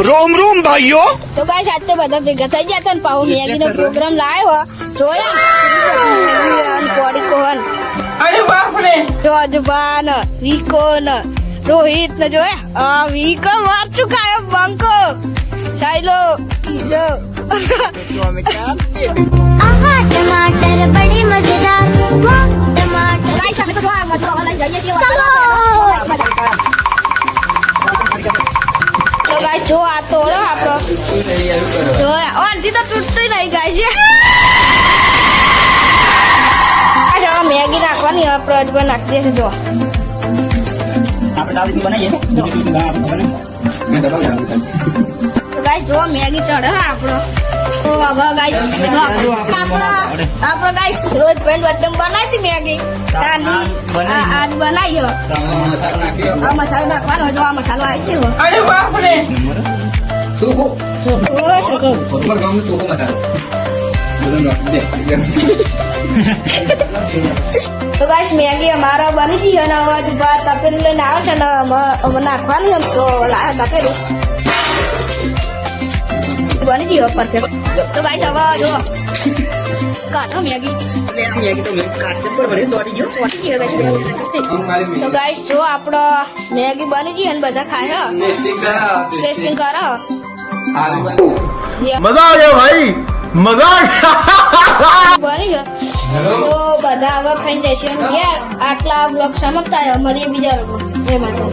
रोम रोम भाइयों। તો ગાઈસ આજ તો બધા ભેગા થઈ ગયા હતા ને પાહુ મેગીનો પ્રોગ્રામ લાવ્યો જોયા કોડી કોન અરે બાપ રે જોજબાન વિકોન રોહિત ને જોયા વિકો માર ચુકાયો બંકો સાઈલો કિસો आहा टमाटर बड़े मजेदार वाह टमाटर ગાઈસ અમે તો જોયા મજો વાલા જઈએ છીએ તો ગાઈસ જો આ તોડો આપણો જોયા ઓનથી તો તૂટતું નહીં ગાઈસ આ મેગી નાખવાની આપણે અજબા નાખી દેશે જો તો ગાઈસ જો મેગી ચડે આપણો તો હવે ગાઈસ આપણો ગાઈસ રોજ પેન્ટ વટમ બનાવી હતી મેગી તાની આજ બનાવી હો આ મસાલો નાખવાનો જો આ મસાલો આવી ગયો અરે બાપ રે ઓ સકો તો ગાઈસ મેગી અમારા બની ગઈ અને હવે ભાત તપેલું લઈને આવે છે ને અમે નાખવાનું તો તપેલું બની ગઈ હવે પરફેક્ટ તો ગાઈસ હવે જો કાઢો મેગી તો ગાઈસ જો આપણો મેગી બની ગઈ અને બધા ખાય ટેસ્ટિંગ કરો मजा आ गया भाई मजा आ गया। બની ગયો તો બધા હવે ખાઈ જાય છે આટલા બ્લોગ સમાપ્ત થયો મળીએ બીજા લોકો જય માતા